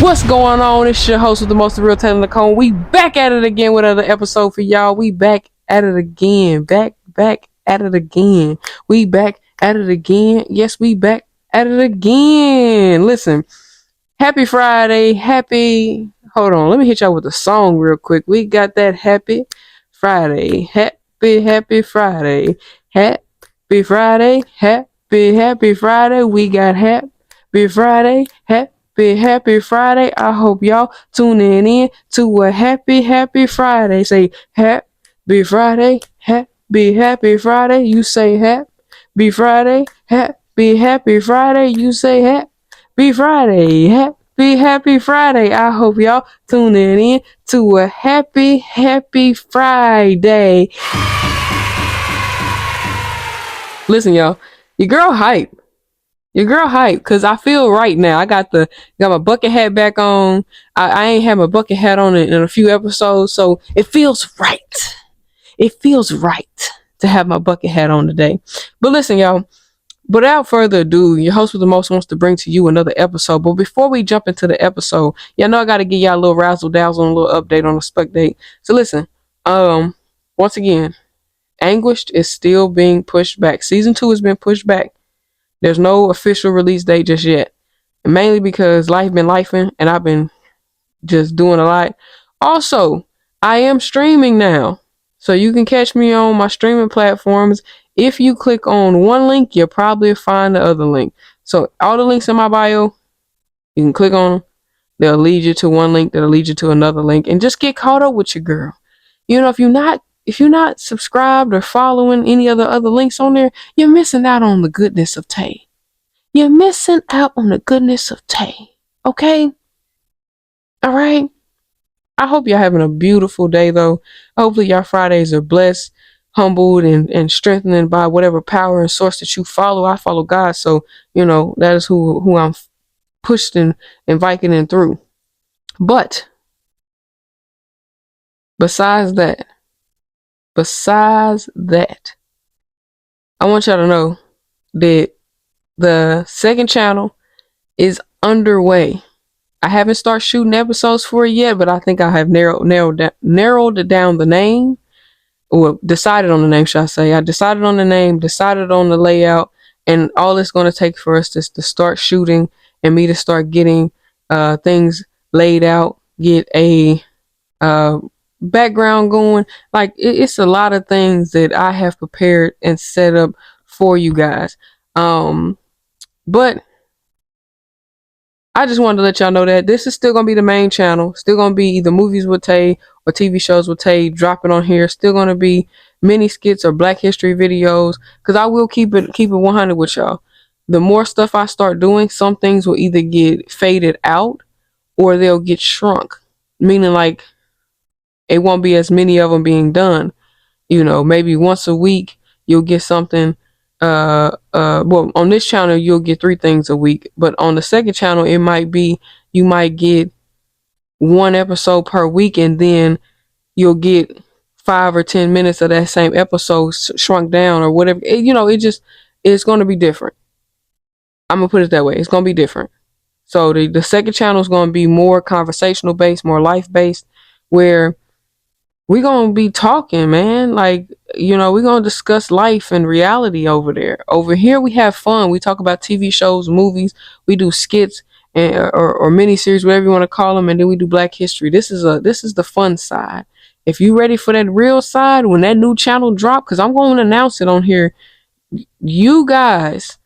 What's going on? It's your host with the most, TheRealTaylorNicole. We back at it again with another episode for y'all. We back at it again. Back at it again. We back at it again. Yes, we back at it again. Listen, happy Friday. Hold on. Let me hit y'all with a song real quick. We got that happy Friday. Happy Friday. Happy Friday. Happy Friday. We got happy Friday. Happy Friday. I hope y'all tuning in to a happy Friday. Say happy Friday. Happy Friday. You say happy Friday. Happy Friday. You say happy Friday. Happy Friday. I hope y'all tuning in to a happy Friday. Listen, y'all, your girl hype, cause I feel right now. I got my bucket hat back on. I ain't had my bucket hat on in a few episodes, so it feels right. It feels right to have my bucket hat on today. But listen, y'all, without further ado, your host with the most wants to bring to you another episode. But before we jump into the episode, y'all know I got to give y'all a little razzle dazzle and a little update on the spec date. So listen, once again, Anguished is still being pushed back. Season 2 has been pushed back. There's no official release date just yet. Mainly because life been lifing and I've been just doing a lot. Also, I am streaming now. So you can catch me on my streaming platforms. If you click on one link, you'll probably find the other link. So all the links in my bio, you can click on them. They'll lead you to one link, that'll lead you to another link, and just get caught up with your girl. You know, if you're not subscribed or following any of the other links on there, you're missing out on the goodness of Tay. You're missing out on the goodness of Tay. Okay? All right? I hope y'all having a beautiful day, though. Hopefully y'all Fridays are blessed, humbled, and strengthened by whatever power and source that you follow. I follow God, so, you know, that is who I'm pushed and Viking in through. But, besides that, I want y'all to know that the second channel is underway. I haven't started shooting episodes for it yet, but I think I have narrowed down the name, or decided on the name, should I say. I decided on the name, decided on the layout, and all it's going to take for us is to start shooting and me to start getting things laid out, get a background going. Like it's a lot of things that I have prepared and set up for you guys. But I just wanted to let y'all know that this is still gonna be the main channel. Still gonna be either movies with Tay or TV shows with Tay dropping on here. Still gonna be mini skits or Black History videos, because I will keep it 100 with y'all. The more stuff I start doing, some things will either get faded out or they'll get shrunk, meaning like it won't be as many of them being done. You know, maybe once a week you'll get something. Well, on this channel you'll get 3 things a week, but on the second channel it might be you might get 1 episode per week, and then you'll get 5 or 10 minutes of that same episode shrunk down or whatever. It's going to be different. I'm gonna put it that way. It's going to be different. So the second channel is going to be more conversational based, more life based, where we're going to be talking, man. Like, you know, we're going to discuss life and reality over there. Over here, we have fun. We talk about TV shows, movies. We do skits or miniseries, whatever you want to call them. And then we do Black History. This is the fun side. If you ready for that real side, when that new channel drop, because I'm going to announce it on here, you guys,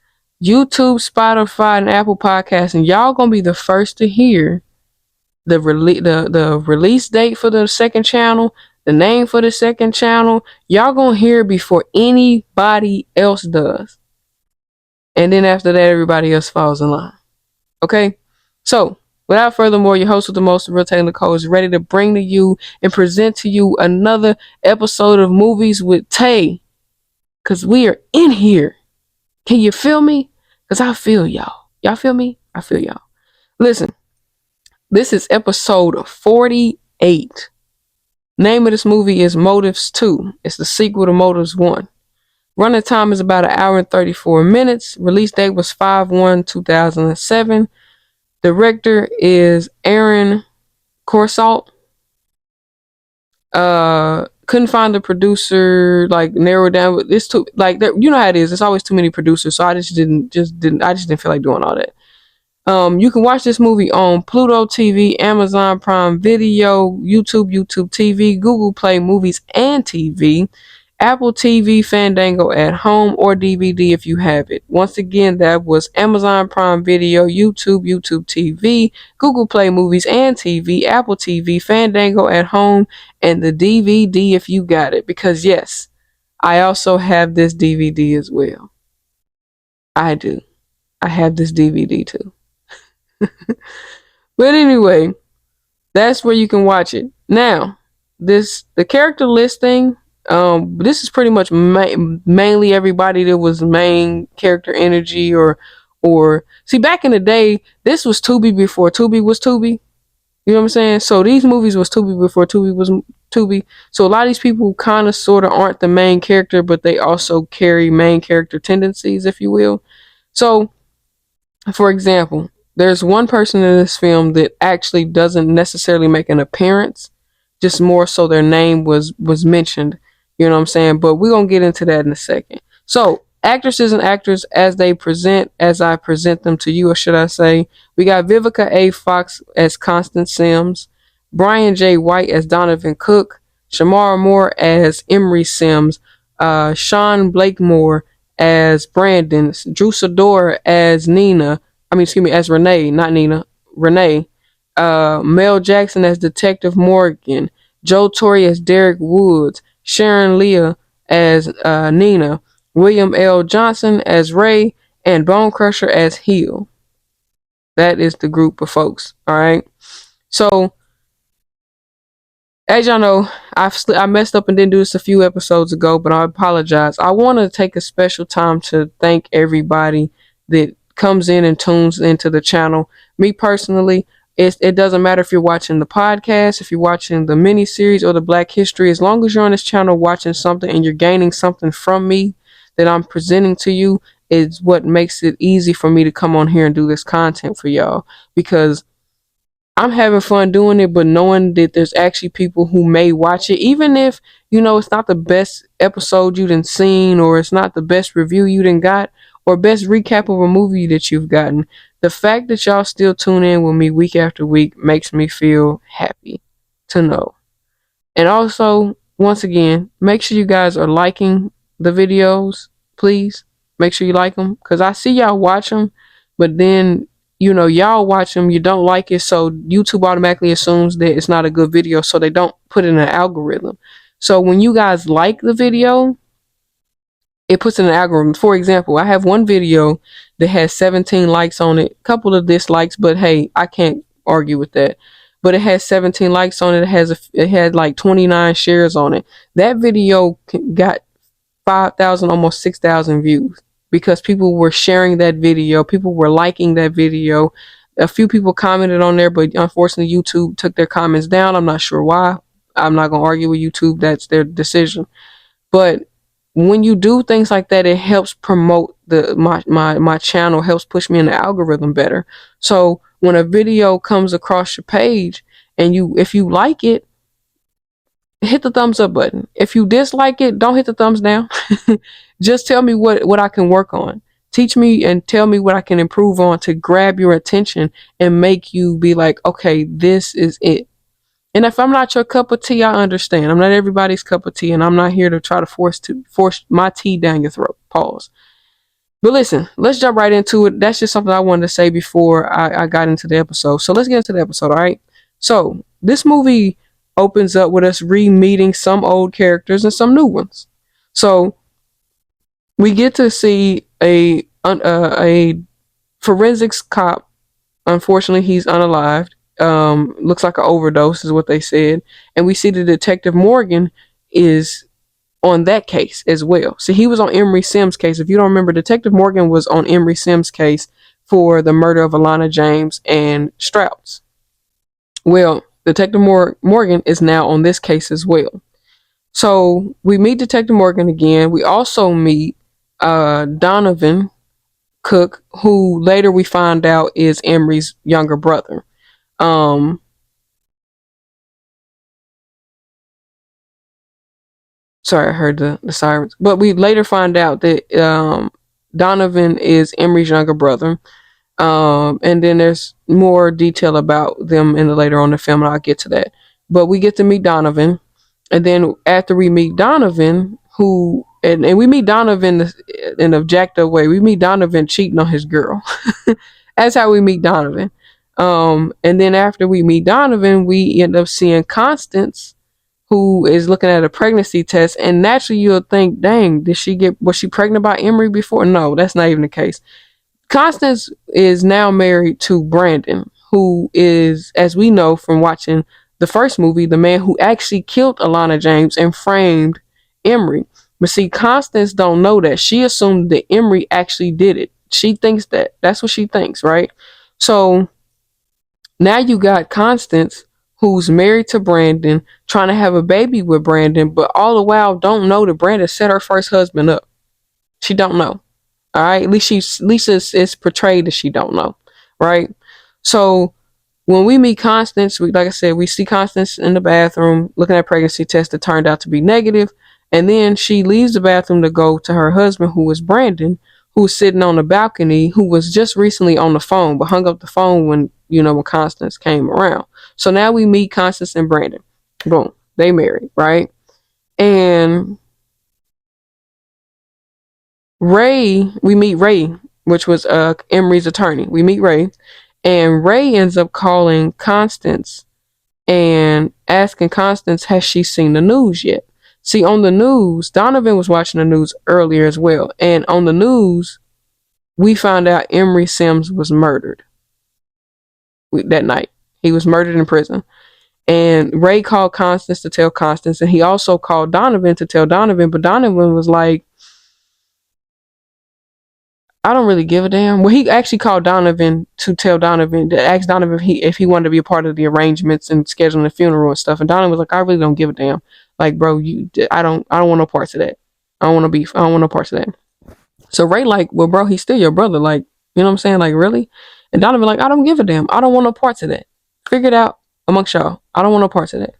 YouTube, Spotify, and Apple Podcasts, and y'all going to be the first to hear the release date for the second channel, the name for the second channel. Y'all gonna hear it before anybody else does. And then after that, everybody else falls in line. Okay? So, without further more, your host with the most, TheRealTaylorNicole, is ready to bring to you and present to you another episode of Movies with Tay. Because we are in here. Can you feel me? Because I feel y'all. Y'all feel me? I feel y'all. Listen. This is episode 48. Name of this movie is Motives 2. It's the sequel to Motives 1. Running time is about 1 hour and 34 minutes. Release date was 5/1/2007. Director is Aaron Courseault. Couldn't find the producer, like narrow down. It's too like you know how it is. It's always too many producers, so I just didn't feel like doing all that. You can watch this movie on Pluto TV, Amazon Prime Video, YouTube TV, Google Play Movies and TV, Apple TV, Fandango at home, or DVD if you have it. Once again, that was Amazon Prime Video, YouTube TV, Google Play Movies and TV, Apple TV, Fandango at home, and the DVD if you got it. Because yes, I also have this DVD as well. I do. I have this DVD too. But anyway, that's where you can watch it. Now, the character listing. This is pretty much mainly everybody that was main character energy or see back in the day. This was Tubi before Tubi was Tubi. You know what I'm saying? So these movies was Tubi before Tubi was Tubi. So a lot of these people kind of sort of aren't the main character, but they also carry main character tendencies, if you will. So, for example, there's one person in this film that actually doesn't necessarily make an appearance, just more so their name was mentioned. You know what I'm saying? But we're gonna get into that in a second. So, actresses and actors as I present them to you, or should I say, we got Vivica A. Fox as Constance Simms, Brian J. White as Donovan Cook, Shamara Moore as Emery Simms, Sean Blakemore as Brandon, Drew Sidora as as Renee, not Nina, Renee, Mel Jackson as Detective Morgan, Joe Torry as Derek Woods, Sharon Leah as Nina, William L. Johnson as Ray, and Bone Crusher as Hill. That is the group of folks, alright? So, as y'all know, I messed up and didn't do this a few episodes ago, but I apologize. I want to take a special time to thank everybody that comes in and tunes into the channel. Me personally, it doesn't matter if you're watching the podcast, if you're watching the miniseries or the Black History, as long as you're on this channel watching something and you're gaining something from me that I'm presenting to you, is what makes it easy for me to come on here and do this content for y'all, because I'm having fun doing it, but knowing that there's actually people who may watch it, even if, it's not the best episode you done seen, or it's not the best review you done got, or best recap of a movie that you've gotten. The fact that y'all still tune in with me week after week makes me feel happy to know. And also, once again, make sure you guys are liking the videos, please. Make sure you like them, because I see y'all watch them, but then y'all watch them, you don't like it, so YouTube automatically assumes that it's not a good video, so they don't put it in an algorithm. So when you guys like the video, it puts in an algorithm. For example, I have one video that has 17 likes on it, a couple of dislikes, but hey, I can't argue with that. But it has 17 likes on it. It had like 29 shares on it. That video got 5,000, almost 6,000 views, because people were sharing that video, people were liking that video. A few people commented on there, but unfortunately YouTube took their comments down. I'm not sure why. I'm not going to argue with YouTube. That's their decision. But when you do things like that, it helps promote my channel, helps push me in the algorithm better. So when a video comes across your page and if you like it, hit the thumbs up button. If you dislike it, don't hit the thumbs down. Just tell me what I can work on. Teach me and tell me what I can improve on to grab your attention and make you be like, okay, this is it. And if I'm not your cup of tea, I understand. I'm not everybody's cup of tea, and I'm not here to try to force my tea down your throat. Pause. But listen, let's jump right into it. That's just something I wanted to say before I got into the episode. So let's get into the episode, all right? So this movie opens up with us re-meeting some old characters and some new ones. So we get to see a forensics cop. Unfortunately, he's unalived. Looks like an overdose is what they said. And we see the Detective Morgan is on that case as well. So he was on Emery Simms' case. If you don't remember, Detective Morgan was on Emery Simms' case for the murder of Alana James and Strauss. Well, Detective Morgan is now on this case as well. So we meet Detective Morgan again. We also meet Donovan cook, who later we find out is Emery's younger brother. Sorry, I heard the sirens. But we later find out that Donovan is Emery's younger brother. And then there's more detail about them in the later on in the film, and I'll get to that. But we get to meet Donovan, and then after we meet Donovan, and we meet Donovan in a jacked up way. We meet Donovan cheating on his girl. That's how we meet Donovan. And then after we meet Donovan, we end up seeing Constance, who is looking at a pregnancy test, and naturally you'll think, dang, was she pregnant by Emery before? No, that's not even the case. Constance is now married to Brandon, who is, as we know from watching the first movie, the man who actually killed Alana James and framed Emery. But see, Constance don't know that. She assumed that Emery actually did it. She thinks that. That's what she thinks, right? So now you got Constance, who's married to Brandon, trying to have a baby with Brandon, but all the while don't know that Brandon set her first husband up. She don't know. All right, at least it's portrayed that she don't know, right? So when we meet Constance, like I said, we see Constance in the bathroom looking at pregnancy tests that turned out to be negative, and then she leaves the bathroom to go to her husband, who was Brandon, who was sitting on the balcony, who was just recently on the phone, but hung up the phone when Constance came around. So now we meet Constance and Brandon. Boom, they married, right? And we meet Ray, which was Emery's attorney. We meet Ray, and Ray ends up calling Constance and asking Constance, has she seen the news yet? See, on the news, Donovan was watching the news earlier as well, and on the news, we found out Emery Simms was murdered that night. He was murdered in prison. And Ray called Constance to tell Constance, and he also called Donovan to tell Donovan, but Donovan was like, I don't really give a damn. Well, he actually called Donovan to tell Donovan, to ask Donovan if he wanted to be a part of the arrangements and scheduling the funeral and stuff. And Donovan was like, I really don't give a damn. Like, bro, I don't want no parts of that. I don't want to beef. I don't want no parts of that. So Ray like, well, bro, he's still your brother. Like, you know what I'm saying? Like, really? And Donovan like, I don't give a damn. I don't want no parts of that. Figure it out amongst y'all. I don't want no parts of that.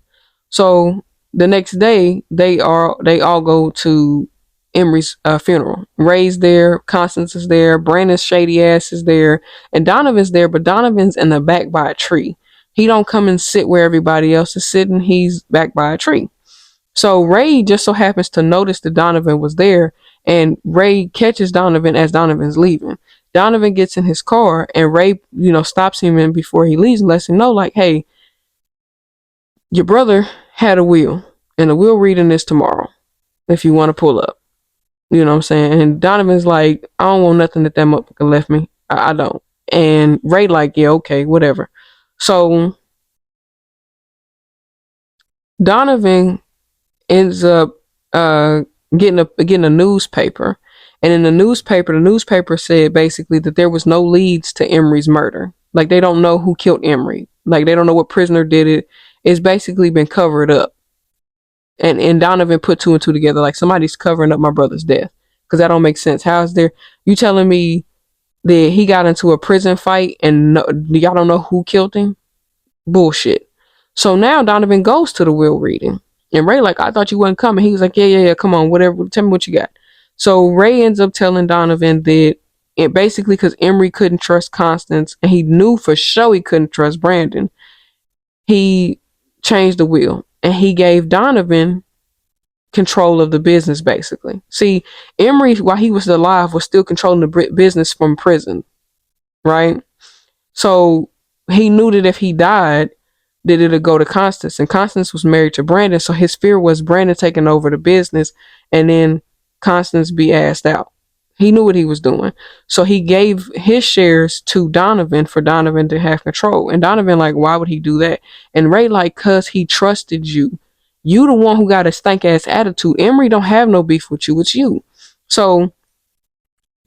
So the next day, they all go to Emery's funeral. Ray's there, Constance is there, Brandon's shady ass is there, and Donovan's there, but Donovan's in the back by a tree. He don't come and sit where everybody else is sitting. He's back by a tree. So Ray just so happens to notice that Donovan was there, and Ray catches Donovan as Donovan's leaving. Donovan gets in his car, and Ray, stops him in before he leaves and lets him know, like, hey, your brother had a will, and the will reading is tomorrow if you want to pull up. You know what I'm saying? And Donovan's like, I don't want nothing that motherfucker left me. I don't. And Ray like, yeah, okay, whatever. So Donovan ends up getting a newspaper. And in the newspaper said basically that there was no leads to Emery's murder. Like, they don't know who killed Emery. Like, they don't know what prisoner did it. It's basically been covered up. And Donovan put two and two together, like, somebody's covering up my brother's death, because that don't make sense. You telling me that he got into a prison fight and y'all don't know who killed him? Bullshit. So now Donovan goes to the will reading, and Ray like, I thought you wasn't coming. He was like, yeah, come on, whatever, tell me what you got. So Ray ends up telling Donovan that basically because Emery couldn't trust Constance, and he knew for sure he couldn't trust Brandon, he changed the will. And he gave Donovan control of the business, basically. See, Emery, while he was alive, was still controlling the business from prison, right? So he knew that if he died, that it'd go to Constance. And Constance was married to Brandon, so his fear was Brandon taking over the business and then Constance be asked out. He knew what he was doing. So he gave his shares to Donovan for Donovan to have control. And Donovan like, why would he do that? And Ray like, cause he trusted you. You the one who got a stank ass attitude. Emery don't have no beef with you. It's you. So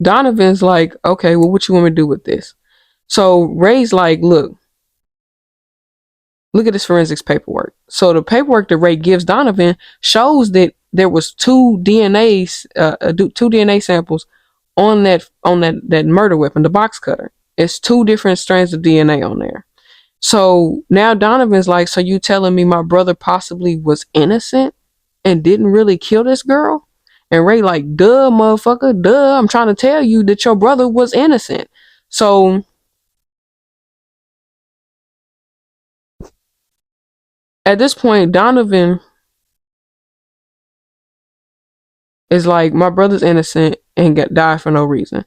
Donovan's like, okay, well, what you want me to do with this? So Ray's like, look at this forensics paperwork. So the paperwork that Ray gives Donovan shows that there was two DNA samples, on that murder weapon, the box cutter. It's 2 different strands of DNA on there. So now Donovan's like, so you telling me my brother possibly was innocent and didn't really kill this girl? And Ray like, duh, motherfucker, duh. I'm trying to tell you that your brother was innocent. So at this point, Donovan is like, my brother's innocent and died for no reason.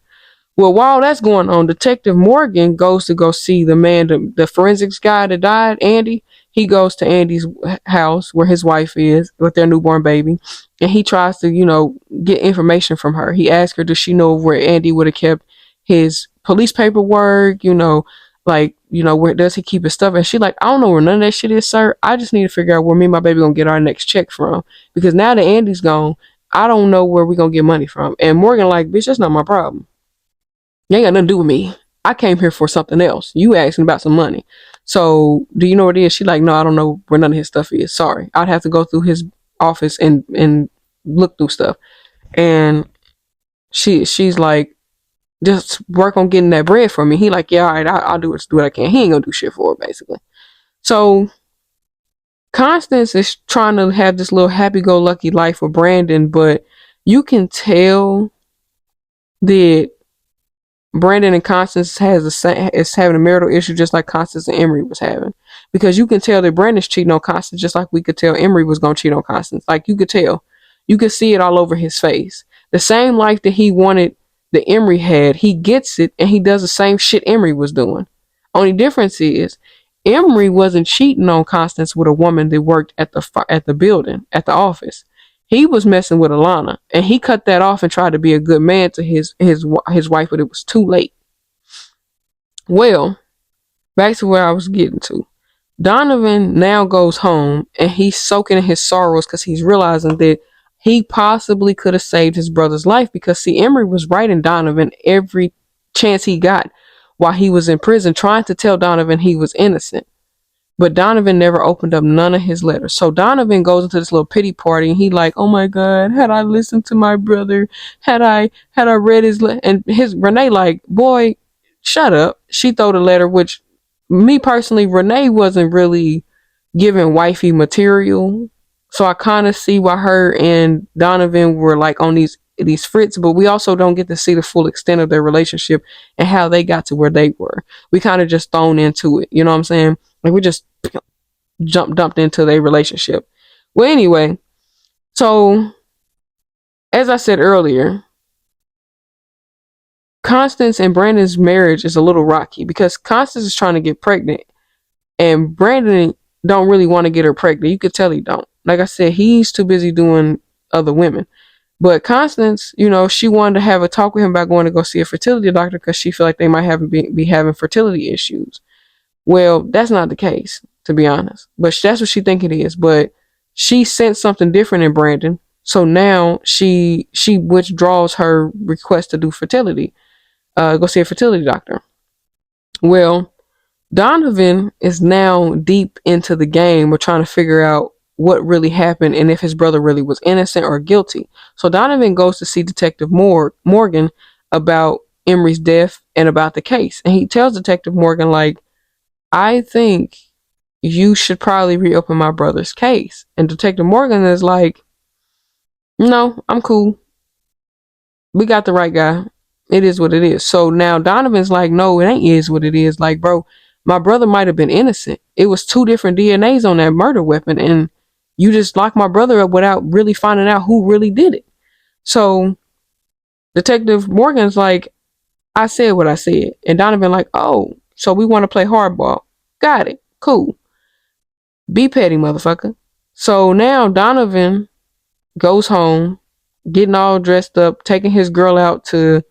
Well, while that's going on, Detective Morgan goes to go see the man, the forensics guy that died, Andy. He goes to Andy's house where his wife is with their newborn baby, and he tries to, get information from her. He asks her, does she know where Andy would have kept his police paperwork? Where does he keep his stuff? And she like, I don't know where none of that shit is, sir. I just need to figure out where me and my baby gonna get our next check from, because now that Andy's gone, I don't know where we gonna get money from. And Morgan like, bitch, that's not my problem. You ain't got nothing to do with me. I came here for something else. You asking about some money. So do you know what it is? She like, no, I don't know where none of his stuff is. Sorry. I'd have to go through his office and look through stuff. And she's like, just work on getting that bread for me. He like, yeah, all right, I'll do what I can. He ain't gonna do shit for her, basically. So Constance is trying to have this little happy-go-lucky life with Brandon, but you can tell that Brandon and Constance is having a marital issue, just like Constance and Emery was having, because you can tell that Brandon's cheating on Constance, just like we could tell Emery was gonna cheat on Constance. Like you could see it all over his face. The same life that he wanted, that Emery had, he gets it, and he does the same shit Emery was doing. Only difference is, Emery wasn't cheating on Constance with a woman that worked at the building, at the office. He was messing with Alana, and he cut that off and tried to be a good man to his wife, but it was too late. Well, back to where I was getting to. Donovan now goes home, and he's soaking in his sorrows because he's realizing that he possibly could have saved his brother's life, because see, Emery was writing Donovan every chance he got while he was in prison, trying to tell Donovan he was innocent. But Donovan never opened up none of his letters. So Donovan goes into this little pity party, and he like, oh my God, had I listened to my brother, had I read his and his Renee like, boy, shut up. She throw the letter, which me personally, Renee wasn't really giving wifey material. So I kind of see why her and Donovan were like on these frits, but we also don't get to see the full extent of their relationship and how they got to where they were. We kind of just thrown into it. You know what I'm saying? Like we just dumped into their relationship. Well, anyway, so as I said earlier, Constance and Brandon's marriage is a little rocky because Constance is trying to get pregnant, and Brandon don't really want to get her pregnant. You could tell he don't. Like I said, he's too busy doing other women. But Constance, she wanted to have a talk with him about going to go see a fertility doctor because she felt like they might be having fertility issues. Well, that's not the case, to be honest. But that's what she think it is. But she sensed something different in Brandon. So now she withdraws her request to do fertility. Go see a fertility doctor. Well, Donovan is now deep into the game of trying to figure out what really happened and if his brother really was innocent or guilty. So Donovan goes to see Detective Morgan about Emery's death and about the case. And he tells Detective Morgan, like, I think you should probably reopen my brother's case. And Detective Morgan is like, no, I'm cool. We got the right guy. It is what it is. So now Donovan's like, no, it ain't is what it is. Like, bro, my brother might have been innocent. It was 2 different DNAs on that murder weapon, and you just locked my brother up without really finding out who really did it. So Detective Morgan's like, I said what I said. And Donovan like, oh, so we want to play hardball. Got it. Cool. Be petty, motherfucker. So now Donovan goes home, getting all dressed up, taking his girl out to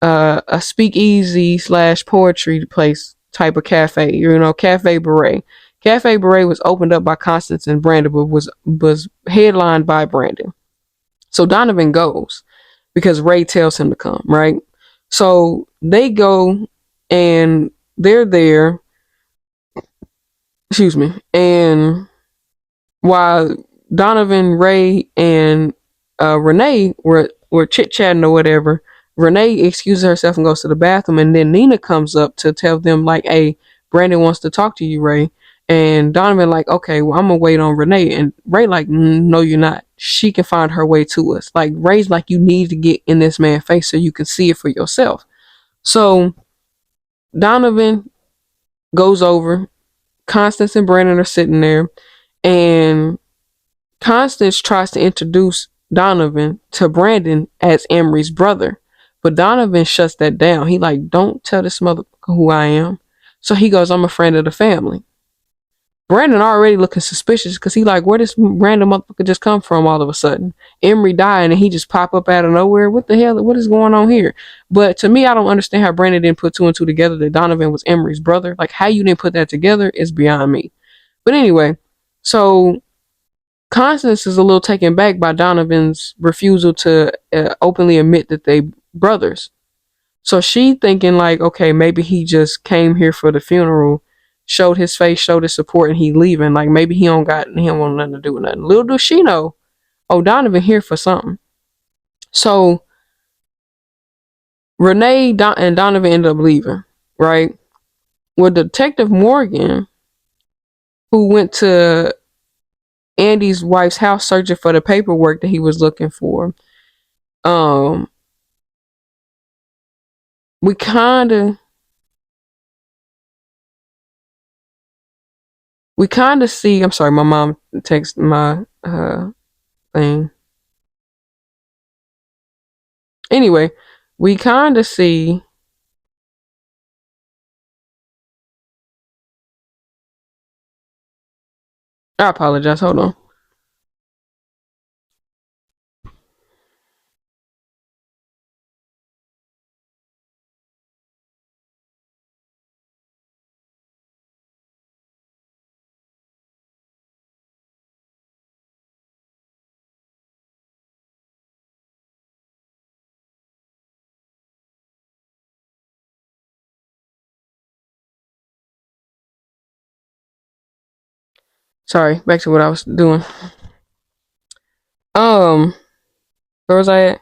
a speakeasy / poetry place type of cafe, Cafe Beret. Cafe Beret was opened up by Constance and Brandon, but was headlined by Brandon. So Donovan goes because Ray tells him to come, right? So they go and they're there. Excuse me. And while Donovan, Ray, and Renee were chit-chatting or whatever, Renee excuses herself and goes to the bathroom, and then Nina comes up to tell them like, "Hey, Brandon wants to talk to you, Ray." And Donovan like, "Okay, well, I'm gonna wait on Renee." And Ray like, "No, you're not. She can find her way to us." Like Ray's like, "You need to get in this man's face so you can see it for yourself." So Donovan goes over. Constance and Brandon are sitting there, and Constance tries to introduce Donovan to Brandon as Emery's brother, but Donovan shuts that down. He like, "Don't tell this motherfucker who I am." So he goes, "I'm a friend of the family." Brandon already looking suspicious because he like, where this random motherfucker just come from all of a sudden? Emery died and he just pop up out of nowhere. What the hell? What is going on here? But to me, I don't understand how Brandon didn't put two and two together that Donovan was Emery's brother. Like how you didn't put that together is beyond me. But anyway, so Constance is a little taken back by Donovan's refusal to openly admit that they brothers. So she thinking like, okay, maybe he just came here for the funeral, showed his face, showed his support, and he leaving. Like maybe he don't want nothing to do with nothing. Little does she know, oh, Donovan here for something. So Renee and Donovan end up leaving, right? Well, Detective Morgan, who went to Andy's wife's house searching for the paperwork that he was looking for, we kind of see. I'm sorry, my mom texted my thing. Anyway, we kind of see. I apologize. Hold on. Sorry, back to what I was doing. Where was I at?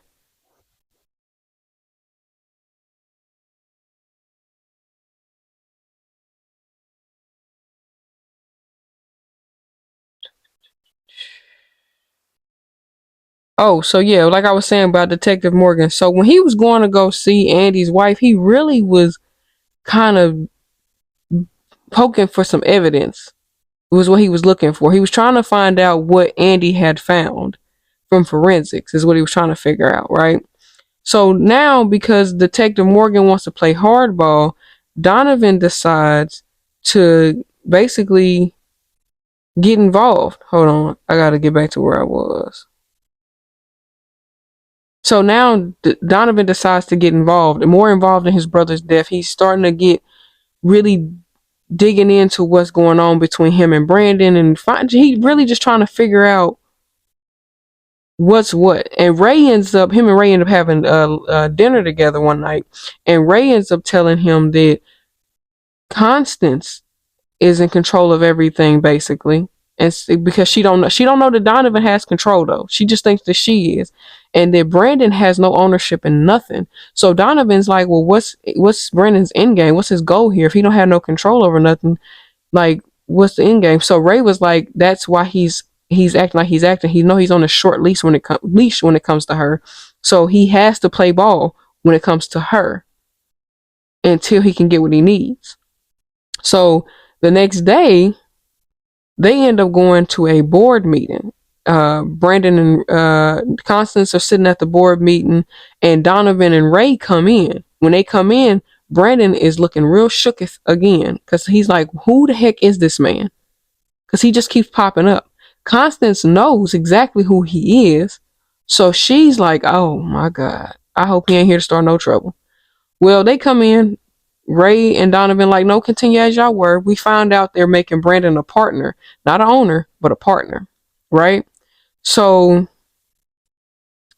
Oh, so yeah, like I was saying about Detective Morgan. So when he was going to go see Andy's wife, he really was kind of poking for some evidence. It was what he was looking for. He was trying to find out what Andy had found from forensics, is what he was trying to figure out, right? So now, because Detective Morgan wants to play hardball, Donovan decides to basically get involved. Hold on, I gotta get back to where I was. So now Donovan decides to get involved, more involved in his brother's death. He's starting to get really digging into what's going on between him and Brandon, and he really just trying to figure out what's what. And him and Ray end up having dinner together one night, and Ray ends up telling him that Constance is in control of everything basically, and because she don't know that Donovan has control though. She just thinks that she is, and that Brandon has no ownership in nothing. So Donovan's like, well, what's Brandon's end game? What's his goal here if he don't have no control over nothing? Like, what's the end game? So Ray was like, that's why he's acting like he's acting. He know he's on a short leash when it comes to her. So he has to play ball when it comes to her until he can get what he needs. So the next day, they end up going to a board meeting. Brandon and Constance are sitting at the board meeting, and Donovan and Ray come in. When they come in, Brandon is looking real shook again because he's like, who the heck is this man? Because he just keeps popping up. Constance knows exactly who he is, so she's like, oh my God, I hope he ain't here to start no trouble. Well, they come in. Ray and Donovan like, no, continue as y'all were. We found out they're making Brandon a partner, not an owner, but a partner, right? So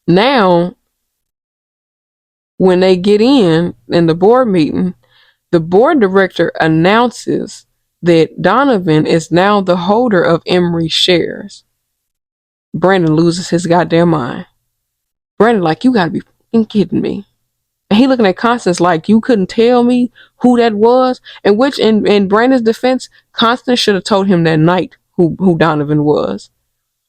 now, when they get in the board meeting, the board director announces that Donovan is now the holder of Emery's shares. Brandon loses his goddamn mind. Brandon like, you gotta be fucking kidding me. And he looking at Constance like, you couldn't tell me who that was? And which, in Brandon's defense, Constance should have told him that night who Donovan was.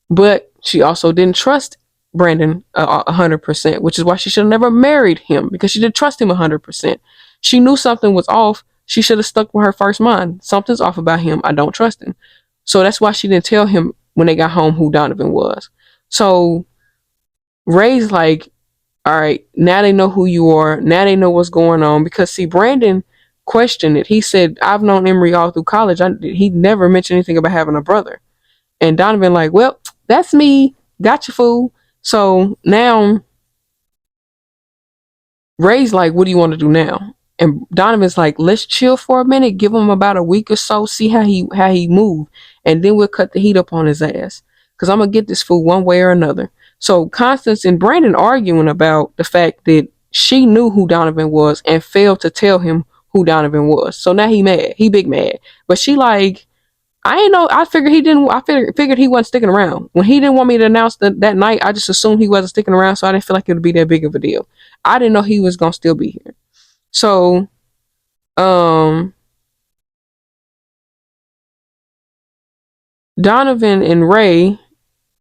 But she also didn't trust Brandon 100%, which is why she should have never married him, because she didn't trust him 100%. She knew something was off. She should have stuck with her first mind. Something's off about him. I don't trust him. So that's why she didn't tell him when they got home who Donovan was. So Ray's like, all right, now they know who you are. Now they know what's going on. Because, see, Brandon questioned it. He said, I've known Emery all through college. He never mentioned anything about having a brother. And Donovan like, well, that's me. Gotcha, fool. So now Ray's like, what do you want to do now? And Donovan's like, let's chill for a minute. Give him about a week or so. See how he move. And then we'll cut the heat up on his ass. Because I'm going to get this fool one way or another. So Constance and Brandon arguing about the fact that she knew who Donovan was and failed to tell him who Donovan was. So now he mad. He big mad. But she like, I ain't know. I figured he didn't. I figured he wasn't sticking around. When he didn't want me to announce that night, I just assumed he wasn't sticking around. So I didn't feel like it would be that big of a deal. I didn't know he was gonna still be here. So, Donovan and Ray,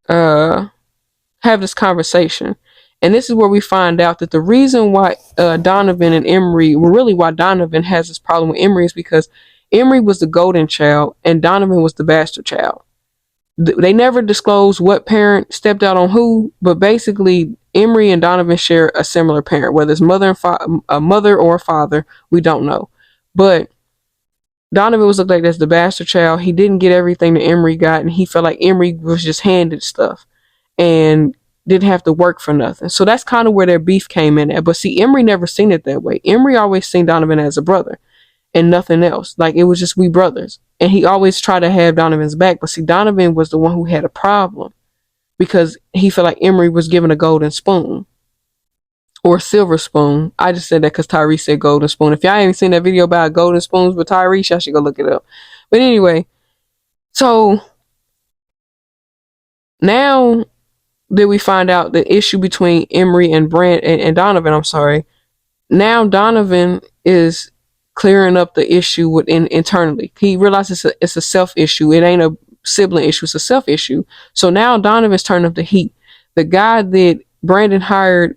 have this conversation, and this is where we find out that the reason why Donovan and Emery, really why Donovan has this problem with Emery, is because Emery was the golden child and Donovan was the bastard child. They never disclosed what parent stepped out on who, but basically Emery and Donovan share a similar parent, whether it's a mother or a father, we don't know. But Donovan was looked like as the bastard child. He didn't get everything that Emery got, and he felt like Emery was just handed stuff and didn't have to work for nothing. So that's kind of where their beef came in at. But see, Emery never seen it that way. Emery always seen Donovan as a brother and nothing else. Like, it was just we brothers. And he always tried to have Donovan's back. But see, Donovan was the one who had a problem because he felt like Emery was given a golden spoon or silver spoon. I just said that because Tyrese said golden spoon. If y'all ain't seen that video about golden spoons with Tyrese, y'all should go look it up. But anyway, so now that we find out the issue between Emery and Donovan, I'm sorry. Now Donovan is clearing up the issue internally. He realizes it's a self issue. It ain't a sibling issue. It's a self issue. So now Donovan's turning up the heat. The guy that Brandon hired,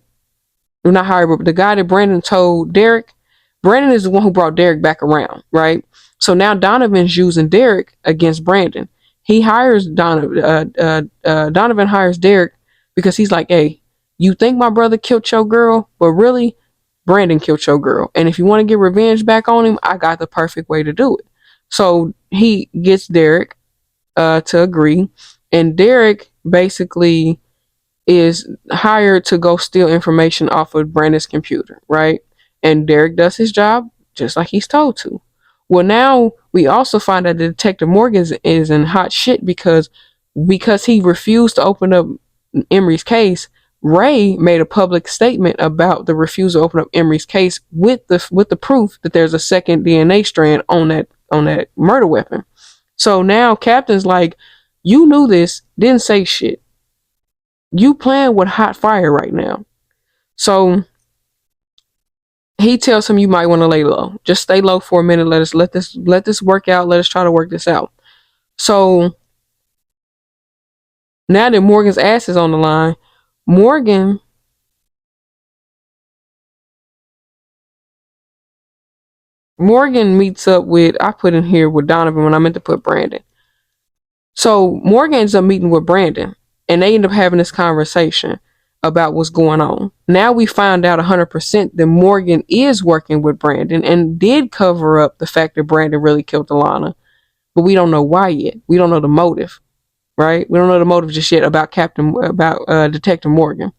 not hired, but the guy that Brandon told Derek, Brandon is the one who brought Derek back around, right? So now Donovan's using Derek against Brandon. He hires Donovan hires Derek because he's like, hey, you think my brother killed your girl, but really Brandon killed your girl. And if you want to get revenge back on him, I got the perfect way to do it. So he gets Derek to agree. And Derek basically is hired to go steal information off of Brandon's computer, right? And Derek does his job just like he's told to. Well, now we also find that Detective Morgan is in hot shit because he refused to open up Emery's case. Ray made a public statement about the refusal to open up Emery's case with the proof that there's a second DNA strand on that murder weapon. So now Captain's like, you knew this, didn't say shit. You playing with hot fire right now. So he tells him you might want to lay low. Just stay low for a minute. Let this work out. Let us try to work this out. So now that Morgan's ass is on the line, Morgan meets up with, I put in here with Donovan when I meant to put Brandon. So Morgan ends up meeting with Brandon and they end up having this conversation about what's going on. Now we find out 100% that Morgan is working with Brandon and did cover up the fact that Brandon really killed Alana, but we don't know why yet. We don't know the motive, right? We don't know the motive just yet about Detective Morgan.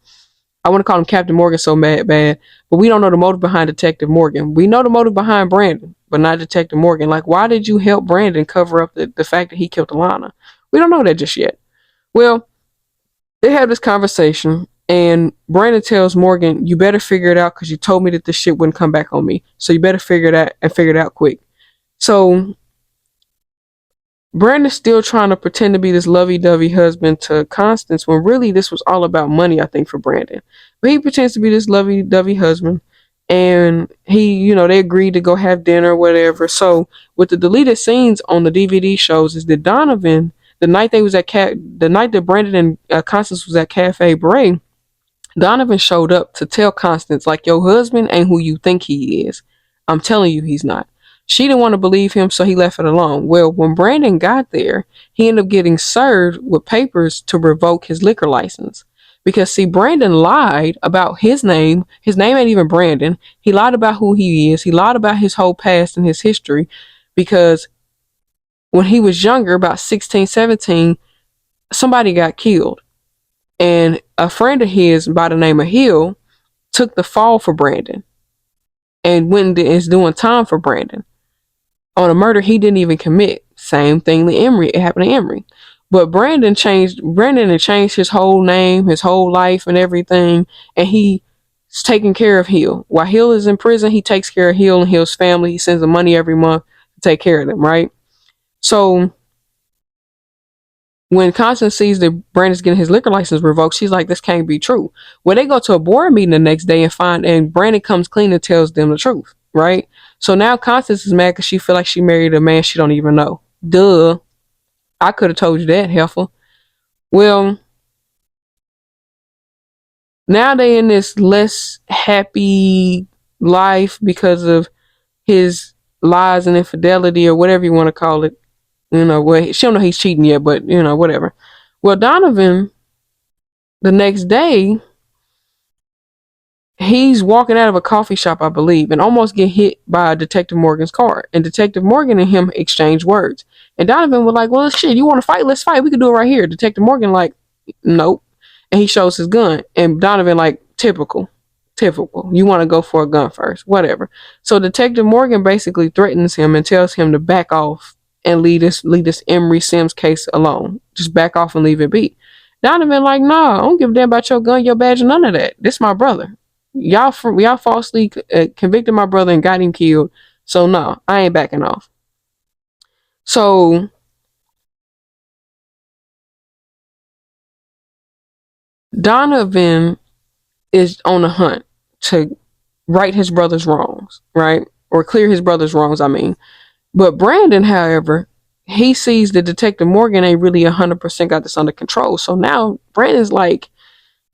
I want to call him Captain Morgan so bad, but we don't know the motive behind Detective Morgan. We know the motive behind Brandon, but not Detective Morgan. Like, why did you help Brandon cover up the fact that he killed Alana? We don't know that just yet. Well, they have this conversation, and Brandon tells Morgan, you better figure it out because you told me that this shit wouldn't come back on me. So you better figure it out quick. So Brandon's still trying to pretend to be this lovey-dovey husband to Constance when really this was all about money, I think, for Brandon. But he pretends to be this lovey-dovey husband. and they agreed to go have dinner or whatever. So with the deleted scenes on the DVD shows is that Donovan, the night the night that Brandon and Constance was at Cafe Bray, Donovan showed up to tell Constance, like, your husband ain't who you think he is. I'm telling you he's not. She didn't want to believe him, so he left it alone. Well, when Brandon got there, he ended up getting served with papers to revoke his liquor license. Because, see, Brandon lied about his name. His name ain't even Brandon. He lied about who he is. He lied about his whole past and his history. Because when he was younger, about 16, 17, somebody got killed. And a friend of his by the name of Hill took the fall for Brandon and went and is doing time for Brandon on a murder he didn't even commit. Same thing to Emery. It happened to Emery. But Brandon had changed his whole name, his whole life and everything. And he's taking care of Hill. While Hill is in prison, he takes care of Hill and Hill's family. He sends them money every month to take care of them, right? So when Constance sees that Brandon's getting his liquor license revoked, she's like, this can't be true. Well, they go to a board meeting the next day and Brandon comes clean and tells them the truth, right? So now Constance is mad because she feel like she married a man she don't even know. Duh. I could have told you that, heifer. Well, now they in this less happy life because of his lies and infidelity or whatever you want to call it. Well, she don't know he's cheating yet, but whatever. Well, Donovan, the next day, he's walking out of a coffee shop, I believe, and almost get hit by Detective Morgan's car. And Detective Morgan and him exchange words. And Donovan was like, well, shit, you want to fight? Let's fight. We can do it right here. Detective Morgan like, nope. And he shows his gun. And Donovan like, typical. You want to go for a gun first. Whatever. So Detective Morgan basically threatens him and tells him to back off and leave this Emery Simms case alone. Just back off and leave it be. Donovan like, nah, I don't give a damn about your gun, your badge, none of that. This my brother. Y'all falsely convicted my brother and got him killed. So no, I ain't backing off. So Donovan is on the hunt to right his brother's wrongs, right? Or clear his brother's wrongs, I mean. But Brandon, however, he sees that Detective Morgan ain't really 100% got this under control. So now Brandon's like,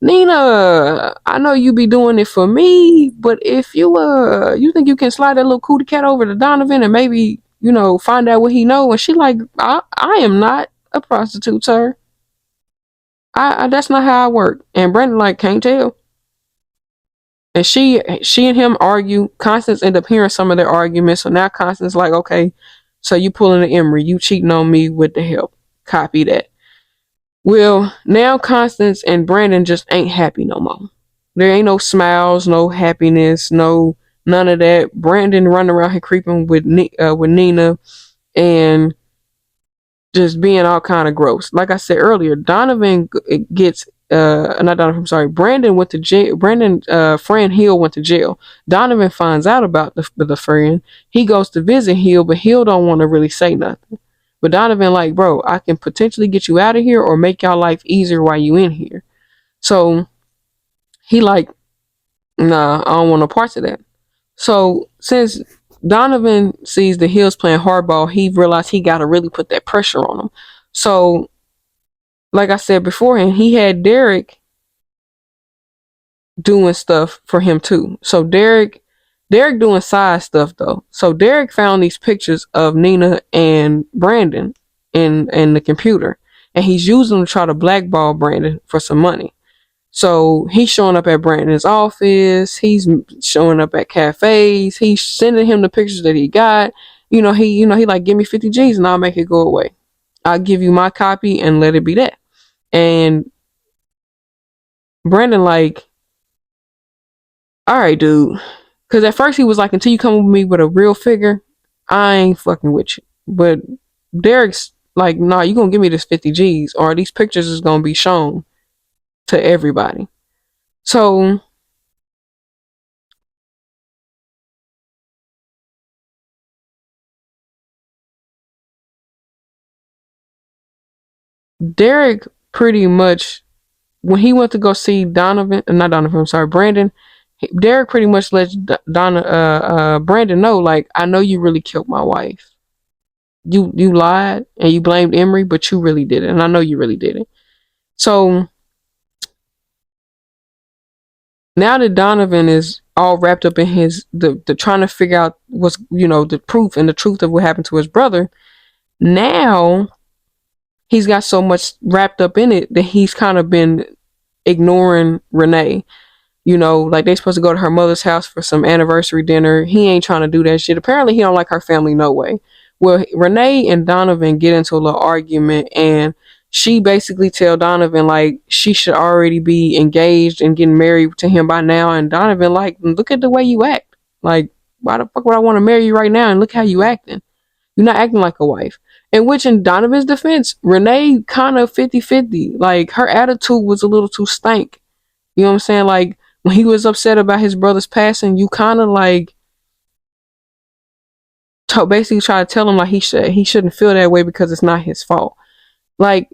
Nina, I know you be doing it for me, but if you think you can slide that little cootie cat over to Donovan and maybe, find out what he know. And she like, I am not a prostitute, sir. I that's not how I work. And Brandon like, can't tell. And she and him argue. Constance end up hearing some of their arguments. So now Constance like, okay, so you pulling the Emery, you cheating on me with the help. Copy that. Well, now Constance and Brandon just ain't happy no more. There ain't no smiles, no happiness, none of that. Brandon running around here creeping with Nina and just being all kind of gross. Like I said earlier, Donovan gets not Donovan, I'm sorry. Brandon went to jail. Brandon friend Hill went to jail. Donovan finds out about the friend. He goes to visit Hill, but Hill don't want to really say nothing. But Donovan like, bro, I can potentially get you out of here or make y'all life easier while you in here. So he like, nah, I don't want no parts of that. So since Donovan sees the Hills playing hardball, he realized he got to really put that pressure on them. So, like I said beforehand, he had Derek doing stuff for him too. So Derek doing side stuff though. So Derek found these pictures of Nina and Brandon in the computer, and he's using them to try to blackball Brandon for some money. So he's showing up at Brandon's office. He's showing up at cafes. He's sending him the pictures that he got. He like, give me 50 G's and I'll make it go away. I'll give you my copy and let it be that. And Brandon like, all right, dude. Because at first he was like, until you come with me with a real figure, I ain't fucking with you. But Derek's like, nah, you gonna give me this 50 G's or these pictures is gonna be shown to everybody. So Derek pretty much, when he went to go see Brandon, Derek pretty much lets Brandon know, like, I know you really killed my wife. You lied and you blamed Emery, but you really did it, and I know you really did it. So now that Donovan is all wrapped up in the trying to figure out what's, the proof and the truth of what happened to his brother, now he's got so much wrapped up in it that he's kind of been ignoring Renee. Like they supposed to go to her mother's house for some anniversary dinner. He ain't trying to do that shit. Apparently he don't like her family no way. Well, Renee and Donovan get into a little argument, and she basically tell Donovan like she should already be engaged and getting married to him by now. And Donovan like, look at the way you act. Like, why the fuck would I want to marry you right now? And look how you acting. You're not acting like a wife. In which, in Donovan's defense, Renee kind of 50-50. Like, her attitude was a little too stank. You know what I'm saying? Like, when he was upset about his brother's passing, you kind of like basically try to tell him like he shouldn't feel that way because it's not his fault. Like,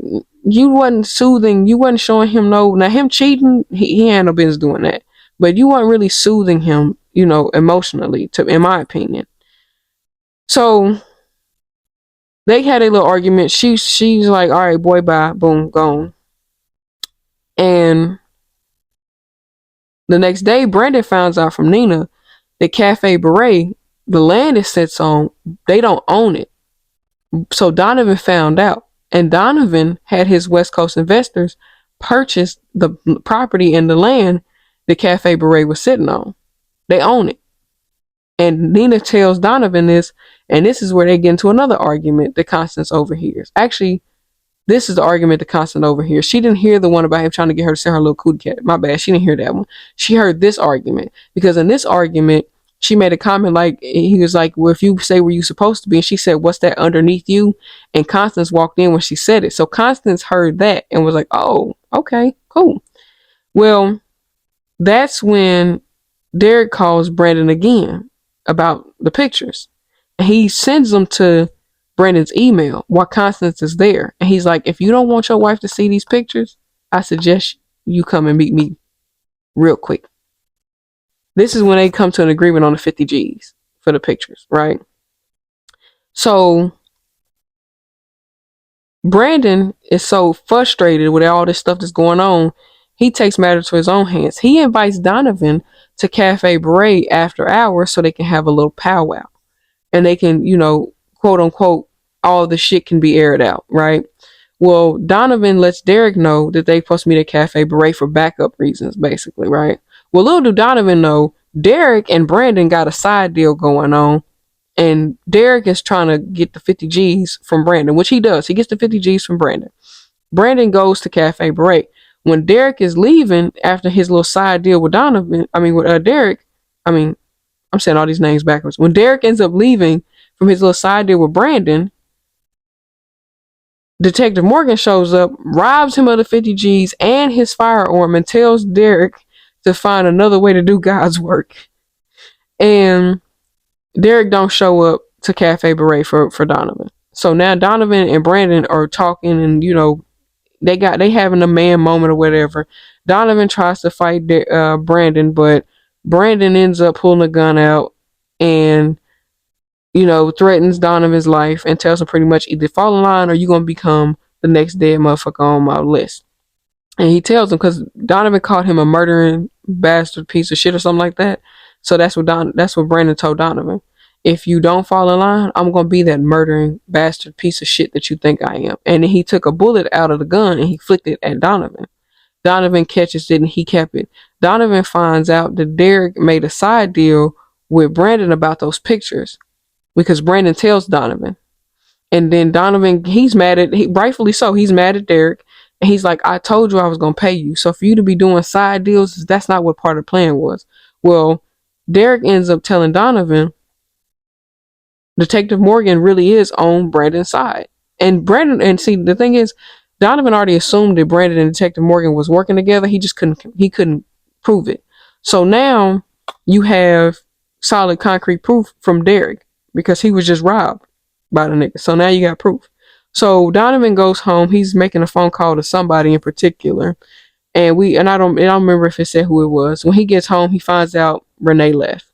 you wasn't soothing, you wasn't showing him now him cheating, he had no business doing that. But you weren't really soothing him, emotionally, in my opinion. So they had a little argument. She's like, all right, boy, bye, boom, gone. And the next day, Brandon finds out from Nina that Cafe Beret, the land it sits on, they don't own it. So Donovan found out. And Donovan had his West Coast investors purchase the property and the land that Cafe Beret was sitting on. They own it. And Nina tells Donovan this, and this is where they get into another argument that Constance overhears. Actually, this is the argument that Constance overhears. She didn't hear the one about him trying to get her to sell her little cootie cat. My bad. She didn't hear that one. She heard this argument. Because in this argument, she made a comment like, he was like, well, if you say where you supposed to be, and she said, what's that underneath you? And Constance walked in when she said it. So Constance heard that and was like, oh, okay, cool. Well, that's when Derek calls Brandon again about the pictures. And he sends them to Brandon's email while Constance is there. And he's like, if you don't want your wife to see these pictures, I suggest you come and meet me real quick. This is when they come to an agreement on the 50 G's for the pictures, right? So Brandon is so frustrated with all this stuff that's going on, he takes matters to his own hands. He invites Donovan to Cafe Beret after hours so they can have a little powwow. And they can, quote unquote, all the shit can be aired out, right? Well, Donovan lets Derek know that they're supposed to meet at Cafe Beret for backup reasons, basically, right? Well, little do Donovan know, Derek and Brandon got a side deal going on, and Derek is trying to get the 50 G's from Brandon, which he does. He gets the 50 G's from Brandon. Brandon goes to Cafe Beret. When Derek is leaving after his little side deal with Derek, I'm saying all these names backwards. When Derek ends up leaving from his little side deal with Brandon, Detective Morgan shows up, robs him of the 50 G's and his firearm, and tells Derek to find another way to do God's work. And Derek don't show up to Cafe Beret for Donovan. So now Donovan and Brandon are talking, and they having a man moment or whatever. Donovan tries to fight Brandon, but Brandon ends up pulling a gun out and threatens Donovan's life and tells him pretty much either fall in line or you're gonna become the next dead motherfucker on my list. And he tells him, because Donovan called him a murdering bastard piece of shit or something like that. So that's what Brandon told Donovan. If you don't fall in line, I'm gonna be that murdering bastard piece of shit that you think I am. And then he took a bullet out of the gun and he flicked it at Donovan. Donovan catches it and he kept it. Donovan finds out that Derek made a side deal with Brandon about those pictures, because Brandon tells Donovan. And then Donovan, rightfully so, he's mad at Derek. And he's like, I told you I was going to pay you. So for you to be doing side deals, that's not what part of the plan was. Well, Derek ends up telling Donovan, Detective Morgan really is on Brandon's side. And see, the thing is, Donovan already assumed that Brandon and Detective Morgan was working together. He just couldn't prove it. So now you have solid concrete proof from Derek, because he was just robbed by the nigga. So now you got proof. So Donovan goes home. He's making a phone call to somebody in particular. And I don't remember if it said who it was. When he gets home, he finds out Renee left.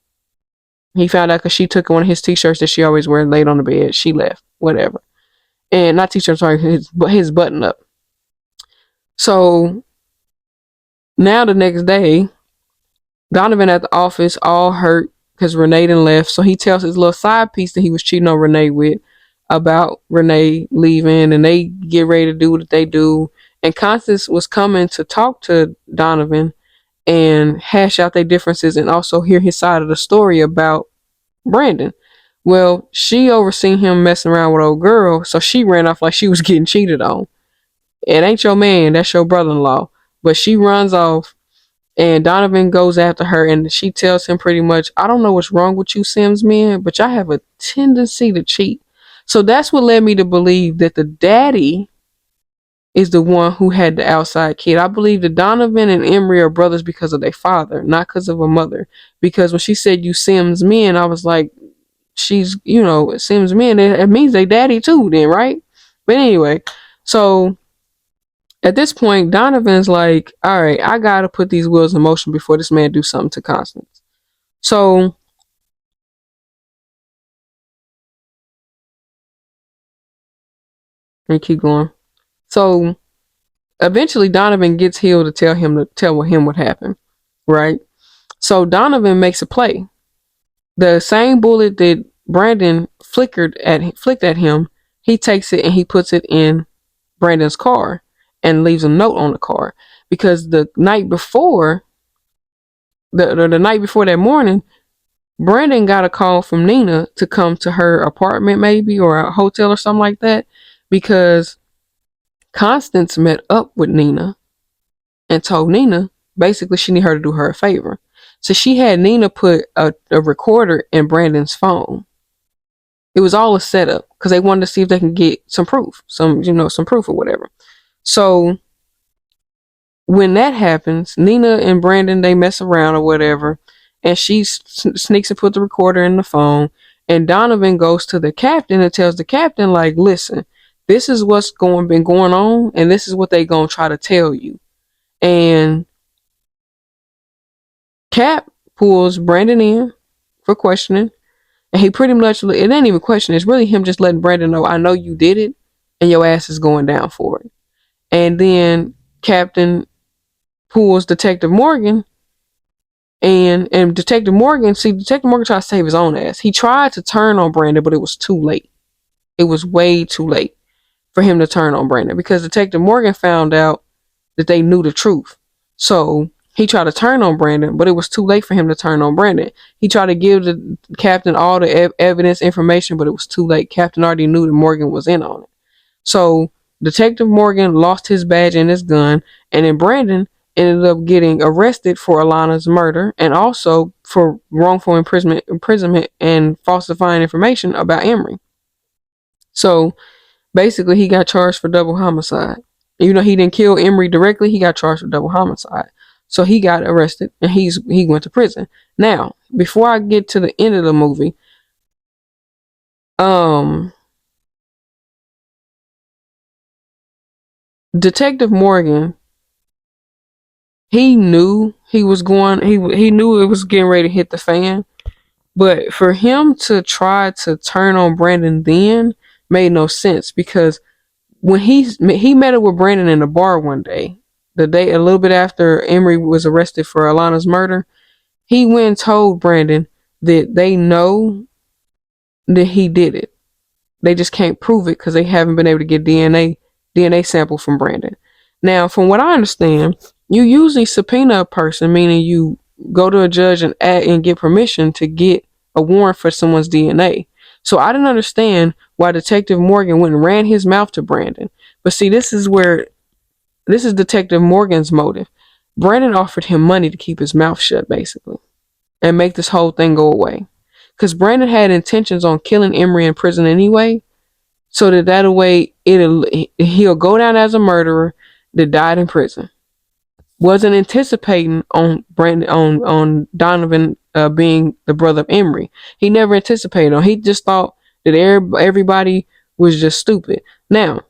He found out because she took one of his t-shirts that she always wears laid on the bed. She left, whatever. And not t-shirt, sorry, his button up. So now the next day, Donovan at the office all hurt because Renee done left. So he tells his little side piece that he was cheating on Renee with about Renee leaving, and they get ready to do what they do. And Constance was coming to talk to Donovan and hash out their differences and also hear his side of the story about Brandon. Well, she overseen him messing around with old girl, so she ran off like she was getting cheated on. It ain't your man, that's your brother-in-law. But she runs off, and Donovan goes after her, and she tells him pretty much, I don't know what's wrong with you Simms men, but y'all have a tendency to cheat. So that's what led me to believe that the daddy is the one who had the outside kid. I believe that Donovan and Emery are brothers because of their father, not because of a mother. Because when she said you Simms men, I was like, she's, Simms men, it means they daddy too then, right? But anyway, so at this point, Donovan's like, all right, I gotta put these wheels in motion before this man do something to Constance. So let me keep going. So eventually Donovan gets Hill to tell him what happened, right? So Donovan makes a play. The same bullet that Brandon flicked at him, he takes it and he puts it in Brandon's car and leaves a note on the car. Because the night before, the night before that morning, Brandon got a call from Nina to come to her apartment maybe, or a hotel or something like that, because Constance met up with Nina and told Nina basically she needed her to do her a favor. So she had Nina put a recorder in Brandon's phone. It was all a setup because they wanted to see if they can get some proof, some proof or whatever. So when that happens, Nina and Brandon, they mess around or whatever, and she sneaks and put the recorder in the phone. And Donovan goes to the captain and tells the captain, like, listen, this is what's been going on, and this is what they gonna try to tell you. And Cap pulls Brandon in for questioning, and he pretty much, it ain't even questioning, it's really him just letting Brandon know, I know you did it, and your ass is going down for it. And then Captain pulls Detective Morgan, and Detective Morgan tried to save his own ass. He tried to turn on Brandon, but it was too late. It was way too late for him to turn on Brandon, because Detective Morgan found out that they knew the truth. So he tried to turn on Brandon, but it was too late for him to turn on Brandon. He tried to give the captain all the evidence, information, but it was too late. Captain already knew that Morgan was in on it. So Detective Morgan lost his badge and his gun, and then Brandon ended up getting arrested for Alana's murder and also for wrongful imprisonment and falsifying information about Emery. So basically, he got charged for double homicide. Even though he didn't kill Emery directly, he got charged for double homicide. So he got arrested and he went to prison. Now, before I get to the end of the movie, Detective Morgan, he knew he knew it was getting ready to hit the fan. But for him to try to turn on Brandon then made no sense, because when he met up with Brandon in the bar one day, a little bit after Emery was arrested for Alana's murder, he went and told Brandon that they know that he did it. They just can't prove it because they haven't been able to get DNA sample from Brandon. Now, from what I understand, you usually subpoena a person, meaning you go to a judge and get permission to get a warrant for someone's DNA. So I didn't understand why Detective Morgan went and ran his mouth to Brandon. But see, this is Detective Morgan's motive. Brandon offered him money to keep his mouth shut, basically, and make this whole thing go away. Because Brandon had intentions on killing Emery in prison anyway, so that way he'll go down as a murderer that died in prison. Wasn't anticipating on Donovan being the brother of Emery. He never anticipated on. He just thought that everybody was just stupid. Now,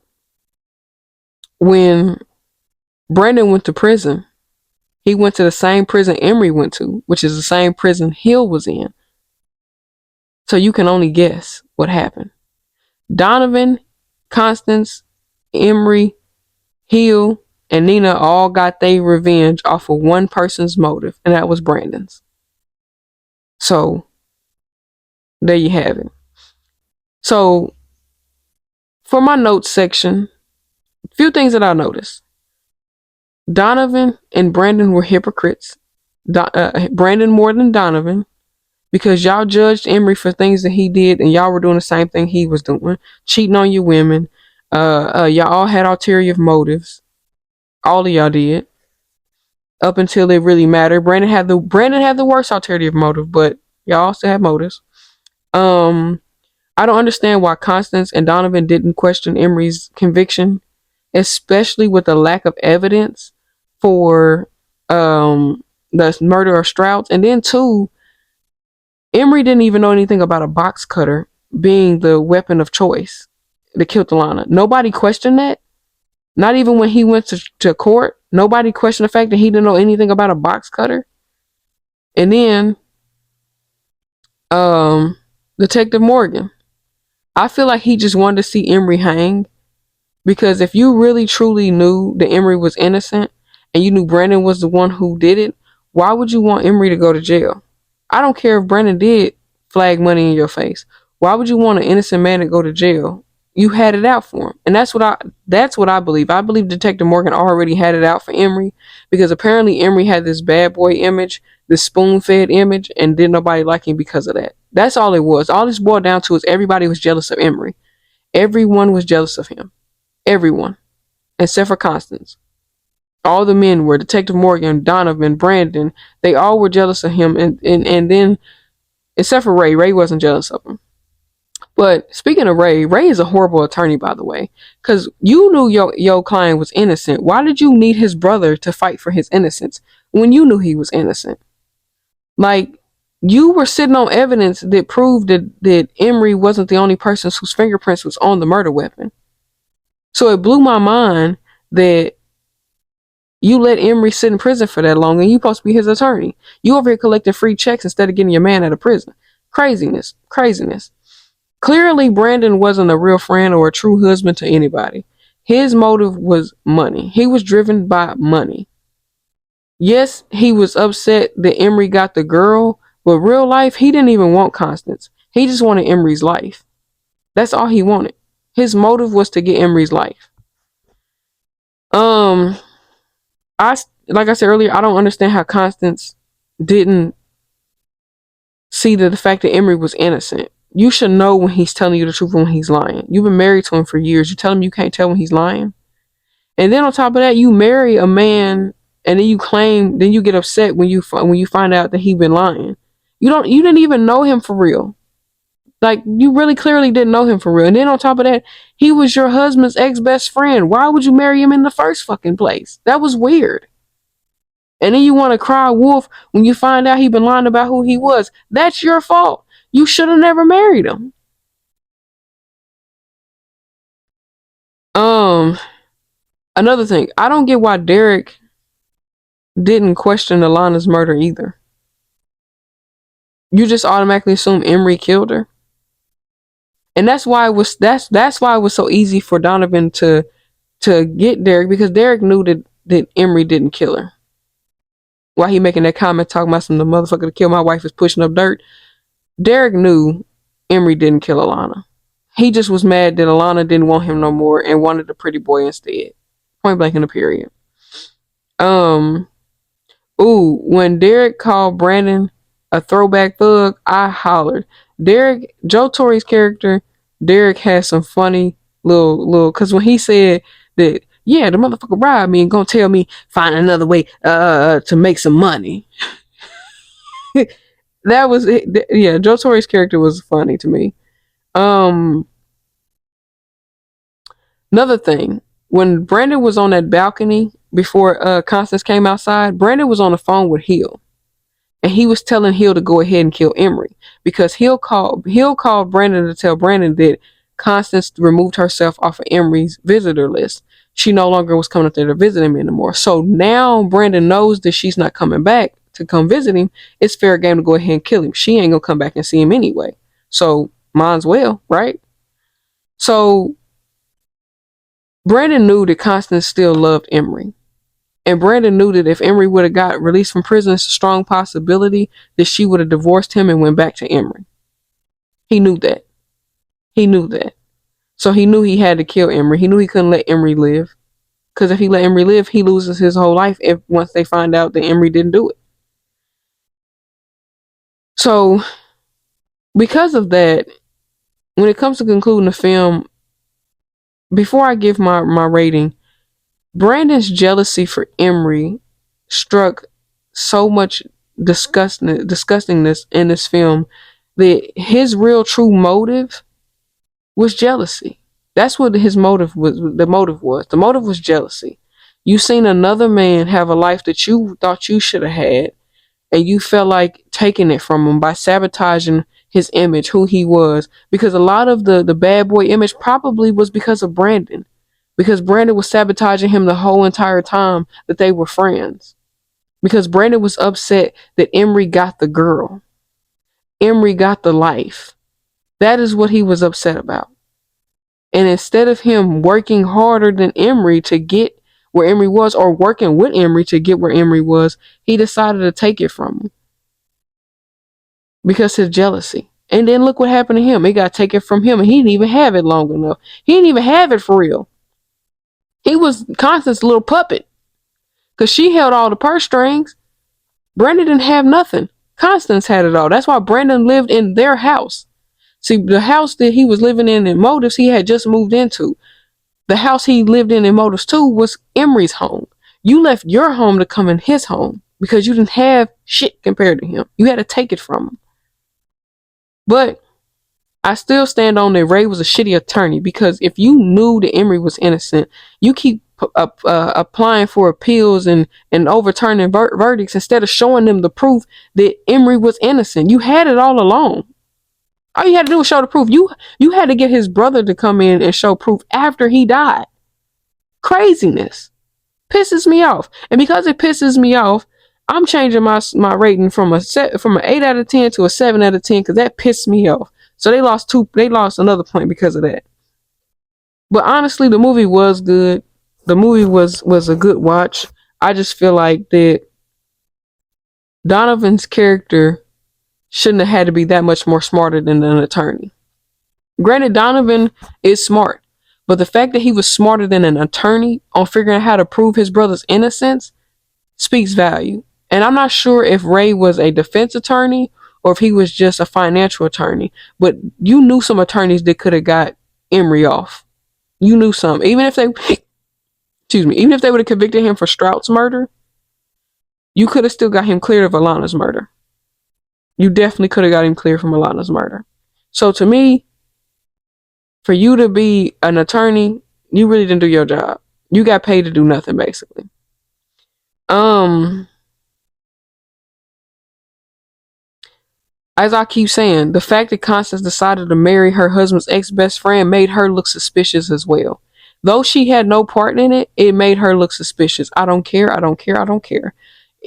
when Brandon went to prison. He went to the same prison Emery went to, which is the same prison Hill was in. So you can only guess what happened. Donovan, Constance, Emery, Hill, and Nina all got their revenge off of one person's motive, and that was Brandon's. So there you have it. So for my notes section, a few things that I noticed. Donovan and Brandon were hypocrites. Brandon more than Donovan, because y'all judged Emery for things that he did, and y'all were doing the same thing he was doing, cheating on your women. Y'all all had ulterior motives. All of y'all did, up until it really mattered. Brandon had the worst ulterior motive, but y'all also had motives. I don't understand why Constance and Donovan didn't question Emery's conviction, especially with the lack of evidence for the murder of Stroud. And then two, Emery didn't even know anything about a box cutter being the weapon of choice that killed Alana. Nobody questioned that. Not even when he went to court. Nobody questioned the fact that he didn't know anything about a box cutter. And then Detective Morgan. I feel like he just wanted to see Emery hang, because if you really truly knew that Emery was innocent and you knew Brandon was the one who did it, why would you want Emery to go to jail? I don't care if Brandon did flag money in your face. Why would you want an innocent man to go to jail? You had it out for him. And that's what I believe. I believe Detective Morgan already had it out for Emery, because apparently Emery had this bad boy image, this spoon-fed image, and didn't nobody like him because of that. That's all it was. All this boiled down to is everybody was jealous of Emery. Everyone was jealous of him. Everyone. Except for Constance. All the men were. Detective Morgan, Donovan, Brandon. They all were jealous of him. And then, except for Ray. Ray wasn't jealous of him. But speaking of Ray is a horrible attorney, by the way. Because you knew your client was innocent. Why did you need his brother to fight for his innocence when you knew he was innocent? Like, you were sitting on evidence that proved that Emery wasn't the only person whose fingerprints was on the murder weapon. So it blew my mind that you let Emery sit in prison for that long, and you supposed to be his attorney. You over here collecting free checks instead of getting your man out of prison. Craziness. Clearly, Brandon wasn't a real friend or a true husband to anybody. His motive was money. He was driven by money. Yes, he was upset that Emery got the girl, but real life, he didn't even want Constance. He just wanted Emery's life. That's all he wanted. His motive was to get Emery's life. Like I said earlier, I don't understand how Constance didn't see the fact that Emery was innocent. You should know when he's telling you the truth and when he's lying. You've been married to him for years. You tell him you can't tell when he's lying. And then on top of that, you marry a man, and then you get upset when you find out that he's been lying. You didn't even know him for real. Like, you really clearly didn't know him for real. And then on top of that, he was your husband's ex-best friend. Why would you marry him in the first fucking place? That was weird. And then you want to cry wolf when you find out he been lying about who he was. That's your fault. You should have never married him. Another thing, I don't get why Derek didn't question Alana's murder either. You just automatically assume Emery killed her. And that's why it was so easy for Donovan to get Derek, because Derek knew that Emery didn't kill her. Why he making that comment talking about the motherfucker that killed my wife is pushing up dirt? Derek knew Emery didn't kill Alana. He just was mad that Alana didn't want him no more and wanted the pretty boy instead. Point blank in the period. When Derek called Brandon a throwback thug, I hollered. Joe Torry's character, Derek had some funny little, cause when he said that, yeah, the motherfucker robbed me and gonna tell me find another way to make some money. That was it. Yeah, Joe Torry's character was funny to me. Another thing, when Brandon was on that balcony before Constance came outside, Brandon was on the phone with Hill. And he was telling Hill to go ahead and kill Emery, because Hill called Brandon to tell Brandon that Constance removed herself off of Emery's visitor list. She no longer was coming up there to visit him anymore. So now Brandon knows that she's not coming back to come visit him. It's fair game to go ahead and kill him. She ain't gonna come back and see him anyway. So might as well, right? So Brandon knew that Constance still loved Emery. And Brandon knew that if Emery would have got released from prison, it's a strong possibility that she would have divorced him and went back to Emery. He knew that. He knew that. So he knew he had to kill Emery. He knew he couldn't let Emery live. Because if he let Emery live, he loses his whole life if once they find out that Emery didn't do it. So because of that, when it comes to concluding the film, before I give my rating, Brandon's jealousy for Emery struck so much disgustingness in this film that his real true motive was jealousy. That's what his motive was. The motive was jealousy. You seen another man have a life that you thought you should have had, and you felt like taking it from him by sabotaging his image, who he was. Because a lot of the bad boy image probably was because of Brandon. Because Brandon was sabotaging him the whole entire time that they were friends. Because Brandon was upset that Emery got the girl. Emery got the life. That is what he was upset about. And instead of him working harder than Emery to get where Emery was, or working with Emery to get where Emery was, he decided to take it from him. Because his jealousy. And then look what happened to him. He got taken from him, and he didn't even have it long enough. He didn't even have it for real. He was Constance's little puppet. Because she held all the purse strings. Brandon didn't have nothing. Constance had it all. That's why Brandon lived in their house. See, the house that he was living in Motives, he had just moved into. The house he lived in Motives 2 was Emery's home. You left your home to come in his home because you didn't have shit compared to him. You had to take it from him. But I still stand on that Ray was a shitty attorney, because if you knew that Emery was innocent, you keep applying for appeals and overturning verdicts instead of showing them the proof that Emery was innocent. You had it all along. All you had to do was show the proof. You had to get his brother to come in and show proof after he died. Craziness. Pisses me off. And because it pisses me off, I'm changing my rating from an 8 out of 10 to a 7 out of 10, because that pissed me off. So they lost another point because of that. But honestly, the movie was good. The movie was a good watch. I just feel like that Donovan's character shouldn't have had to be that much more smarter than an attorney. Granted, Donovan is smart, but the fact that he was smarter than an attorney on figuring out how to prove his brother's innocence speaks value. And I'm not sure if Ray was a defense attorney or if he was just a financial attorney, but you knew some attorneys that could have got Emery off. You knew some. Even if they would have convicted him for Strout's murder, you could have still got him cleared of Alana's murder. You definitely could have got him clear from Alana's murder. So to me, for you to be an attorney, you really didn't do your job. You got paid to do nothing, basically. As I keep saying, the fact that Constance decided to marry her husband's ex-best friend made her look suspicious as well. Though she had no part in it, it made her look suspicious. I don't care.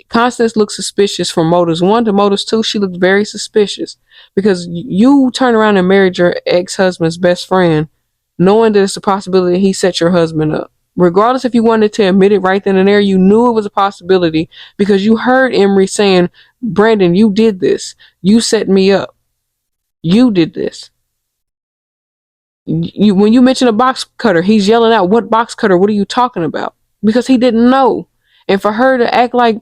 Constance looked suspicious from Motives 1 to Motives 2. She looked very suspicious because you turn around and married your ex-husband's best friend knowing that it's a possibility he set your husband up. Regardless if you wanted to admit it right then and there, you knew it was a possibility because you heard Emery saying, Brandon, you did this. You set me up. You did this. When you mention a box cutter, he's yelling out, what box cutter? What are you talking about? Because he didn't know. And for her to act like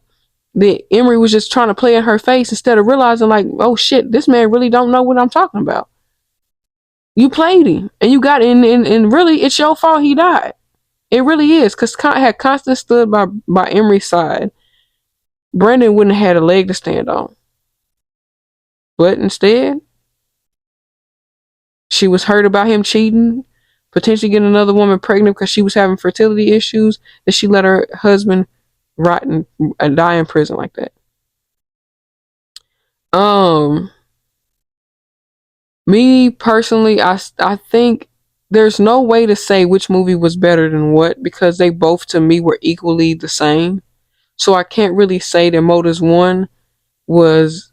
that Emery was just trying to play in her face instead of realizing like, oh shit, this man really don't know what I'm talking about. You played him and you got in and really it's your fault he died. It really is, because had Constance stood by Emery's side, Brandon wouldn't have had a leg to stand on. But instead, she was hurt about him cheating, potentially getting another woman pregnant because she was having fertility issues, that she let her husband rot and die in prison like that. Me personally, I think there's no way to say which movie was better than what, because they both to me were equally the same. So I can't really say that Motives 1 was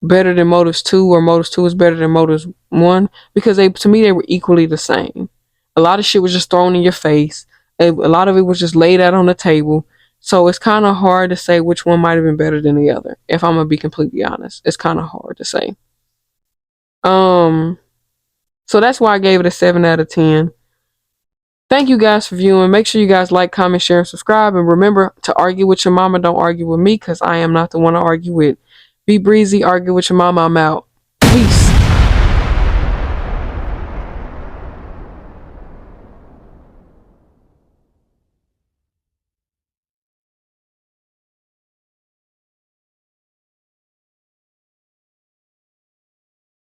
better than Motives 2 or Motives 2 is better than Motives 1, because they, to me, they were equally the same. A lot of shit was just thrown in your face. A lot of it was just laid out on the table. So it's kind of hard to say which one might have been better than the other. If I'm gonna be completely honest, it's kind of hard to say. So that's why I gave it a 7 out of 10. Thank you guys for viewing. Make sure you guys like, comment, share, and subscribe. And remember to argue with your mama. Don't argue with me, because I am not the one to argue with. Be breezy. Argue with your mama. I'm out. Peace.